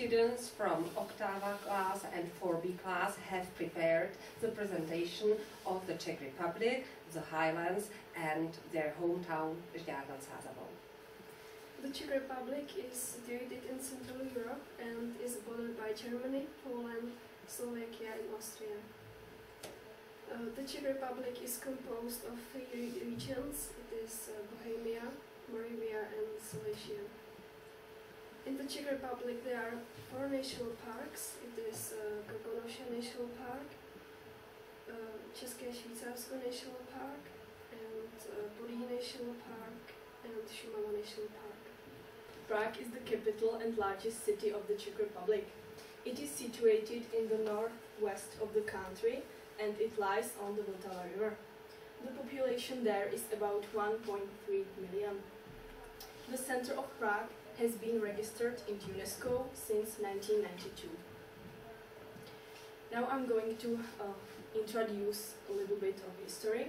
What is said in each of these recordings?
students from Octava class and 4B class have prepared the presentation of the Czech Republic, the Highlands and their hometown Žďár nad Sázavou. The Czech Republic is situated in Central Europe and is bordered by Germany, Poland, Slovakia and Austria. The Czech Republic is composed of 3 regions. It is Bohemia, Moravia and Silesia. In the Czech Republic there are 4 national parks. It is Krkonoše National Park, České Švýcarsko National Park, and Podyjí National Park, and Šumava National Park. Prague is the capital and largest city of the Czech Republic. It is situated in the northwest of the country and it lies on the Vltava River. The population there is about 1.3 million. The center of Prague has been registered in UNESCO since 1992. Now I'm going to introduce a little bit of history.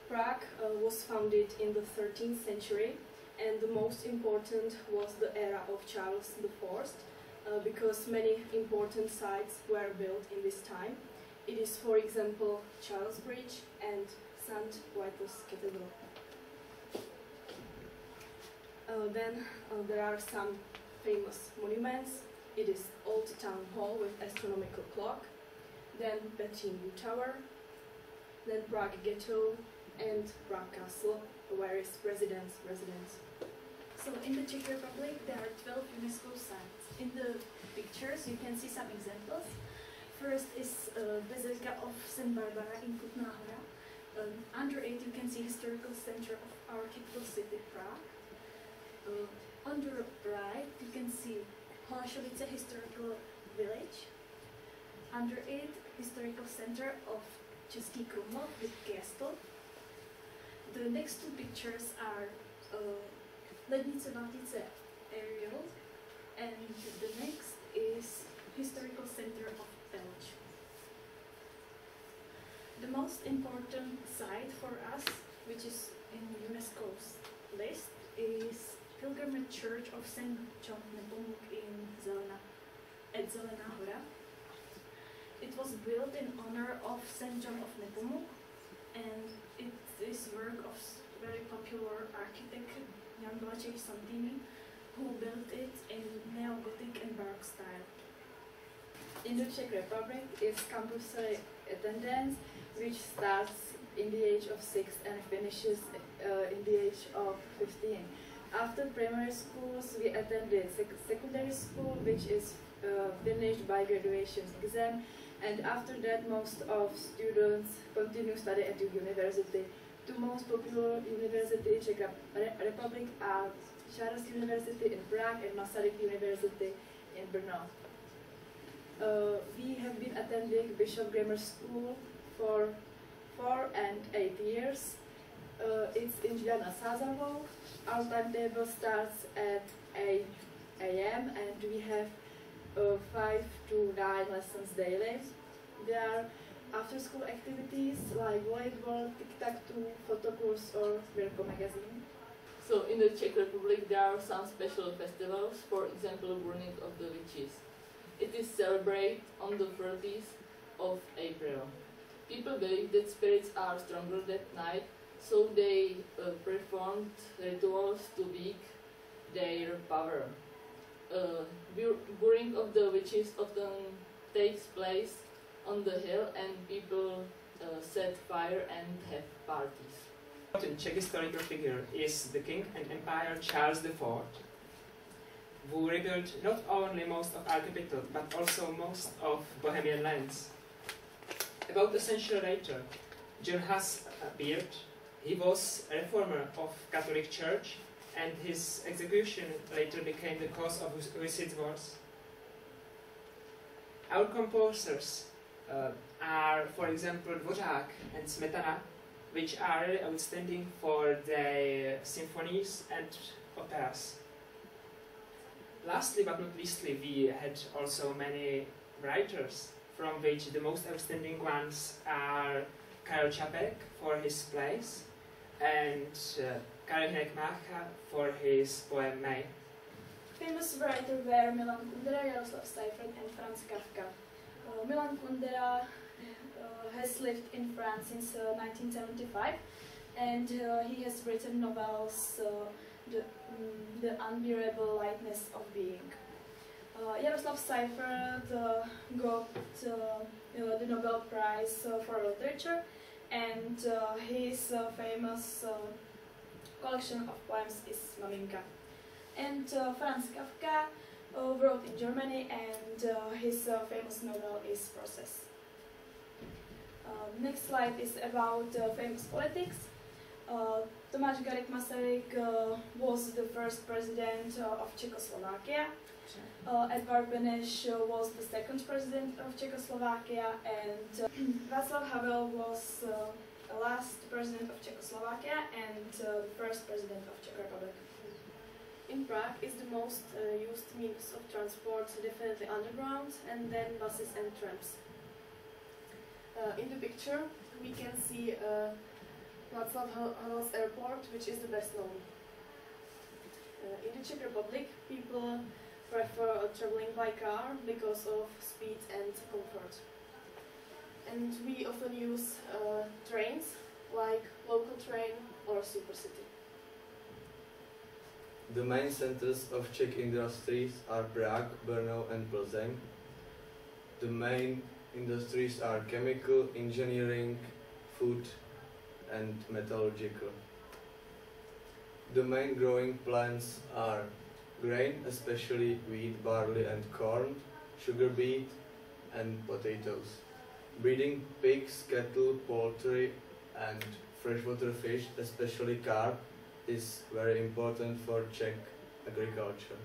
Prague was founded in the 13th century and the most important was the era of Charles IV because many important sites were built in this time. It is, for example, Charles Bridge and St. Vitus Cathedral. Then there are some famous monuments. It is Old Town Hall with astronomical clock, then Petřín Tower, then Prague Ghetto and Prague Castle, where is president's residence. So in the Czech Republic there are 12 UNESCO sites. In the pictures you can see some examples. First is Basilica of St. Barbara in Kutná Hora. Under it you can see historical center of our capital city Prague. On the right you can see Holešovice historical village. Under it historical center of Český Krumlov with castle. The next 2 pictures are Lednice Valtice aerial, and the next is historical center of Pelč. The most important site for us, which is in UNESCO's list, is Pilgrimage Church of St. John Nepomuk at Zelená Hora. It was built in honor of St. John of Nepomuk, and it is work of very popular architect Jan Blačej Santini, who built it in neo-Gothic and Baroque style. In the Czech Republic is compulsory attendance, which starts in the age of 6 and finishes in the age of 15. After primary schools, we attended secondary school, which is finished by graduation exam, and after that most of students continue study at the university. Two most popular universities in Czech Republic are Charles University in Prague and Masaryk University in Brno. We have been attending Bishop Grammar School for 4 and 8 years. It's in Žďár nad Sázavou. Our timetable starts at 8 AM and we have 5 to 9 lessons daily. There are after-school activities like volleyball, tic-tac-toe, photo course or Virgo magazine. So in the Czech Republic there are some special festivals, for example Burning of the Witches. It is celebrated on the 30th of April. People believe that spirits are stronger that night, so they performed rituals to weaken their power. Burning of the Witches often takes place on the hill and people set fire and have parties. The Czech historical figure is the king and emperor Charles IV, who rebuilt not only most of our capital but also most of Bohemian lands. About a century later, John Huss appeared. He was a reformer of Catholic Church and his execution later became the cause of suicide wars. Our composers are, for example, Dvořák and Smetana, which are really outstanding for their symphonies and operas. Lastly but not leastly, we had also many writers, from which the most outstanding ones are Karel Čapek for his plays and Karel Hynek Mácha for his poem May. Famous writers were Milan Kundera, Jaroslav Seifert and Franz Kafka. Milan Kundera has lived in France since 1975, and he has written novels The Unbearable Lightness of Being. Jaroslav Seifert got the Nobel Prize for Literature, and his famous collection of poems is Maminka. And Franz Kafka wrote in Germany, and his famous novel is Process. Next slide is about famous politics. Tomáš Garrigue Masaryk was the first president of Czechoslovakia. Edvard Beneš was the second president of Czechoslovakia, and Václav Havel was the last president of Czechoslovakia and the first president of Czech Republic. In Prague is the most used means of transport, definitely underground, and then buses and trams. In the picture we can see Václav Havel's airport, which is the best known. In the Czech Republic, people prefer traveling by car because of speed and comfort. And we often use trains like local train or Supercity. The main centers of Czech industries are Prague, Brno and Plzeň. The main industries are chemical, engineering, food and metallurgical. The main growing plants are grain, especially wheat, barley and corn, sugar beet and potatoes. Breeding pigs, cattle, poultry and freshwater fish, especially carp, is very important for Czech agriculture.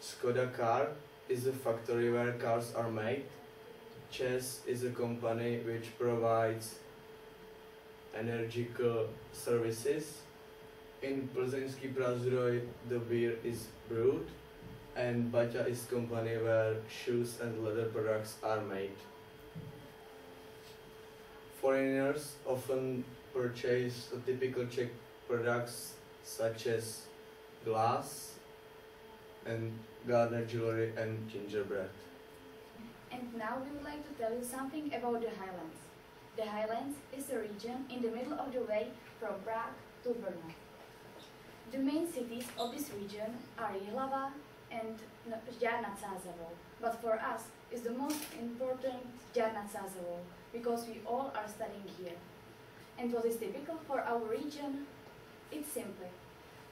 Skoda Car is a factory where cars are made. ČEZ is a company which provides energical services. In Plzeňský Prazdroj the beer is brewed, and Baťa is company where shoes and leather products are made. Foreigners often purchase typical Czech products such as glass and garnet jewelry and gingerbread. And now we would like to tell you something about the Highlands. The Highlands is a region in the middle of the way from Prague to Brno. The main cities of this region are Jihlava and Žďár nad Sázavou. But for us, is the most important Žďár nad Sázavou, because we all are studying here. And what is typical for our region? It's simple.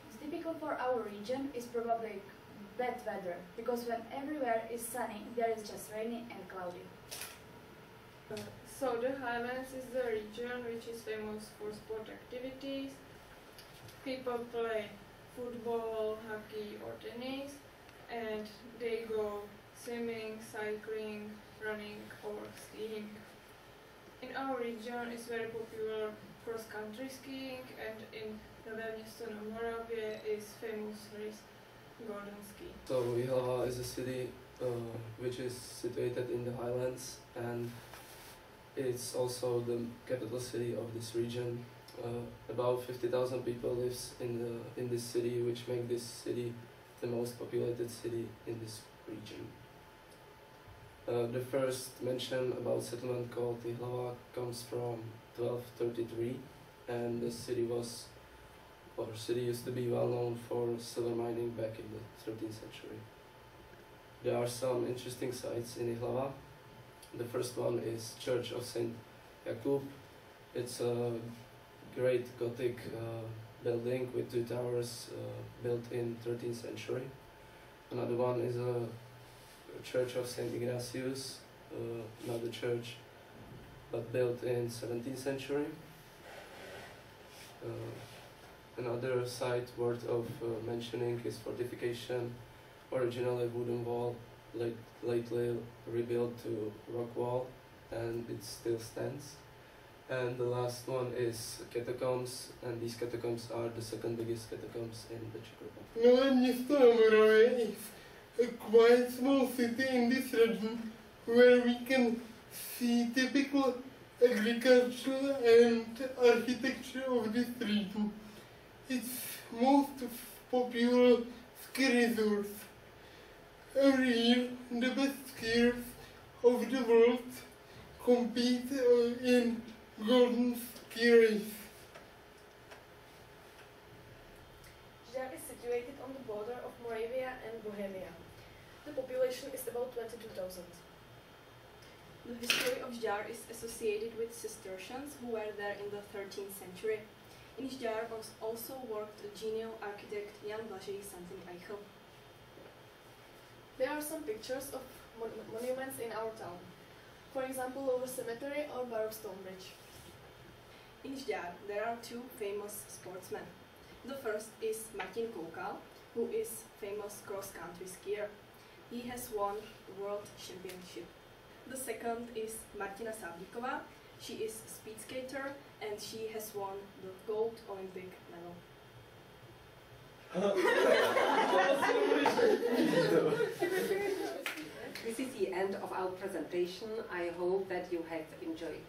What's typical for our region is probably bad weather, because when everywhere is sunny, there is just rainy and cloudy. So the Highlands is the region which is famous for sport activities. People play football, hockey or tennis, and they go swimming, cycling, running or skiing. In our region is very popular cross-country skiing, and in Nové Město na Moravě is famous race Golden Ski. So Jihlava is a city which is situated in the Highlands, and it's also the capital city of this region. About 50,000 people lives in this city, which makes this city the most populated city in this region. The first mention about settlement called Jihlava comes from 1233, and the city used to be well known for silver mining back in the 13th century. There are some interesting sites in Jihlava. The first one is Church of St. Jakub. It's a great Gothic building with two towers built in 13th century. Another one is a Church of St. Ignatius, another church but built in 17th century. Another site worth of mentioning is fortification, originally wooden wall, lately rebuilt to rock wall, and it still stands. And the last one is catacombs, and these catacombs are the second biggest catacombs in the Czech Republic. Nové Město na Moravě is a quite small city in this region, where we can see typical agriculture and architecture of this region. It's most popular ski resort. Every year, the best skiers of the world compete in Golden Ski Race. Žďár is situated on the border of Moravia and Bohemia. The population is about 22,000. The history of Žďár is associated with Cistercians who were there in the 13th century. In Žďár also worked a genial architect Jan Blažej Santin-Eichel. There are some pictures of monuments in our town. For example, Lower Cemetery or Baroque Stone Bridge. In Žďár there are two famous sportsmen. The first is Martin Koukal, who is famous cross-country skier. He has won the world championship. The second is Martina Sáblíková. She is a speed skater and she has won the gold Olympic medal. This is the end of our presentation. I hope that you have enjoyed.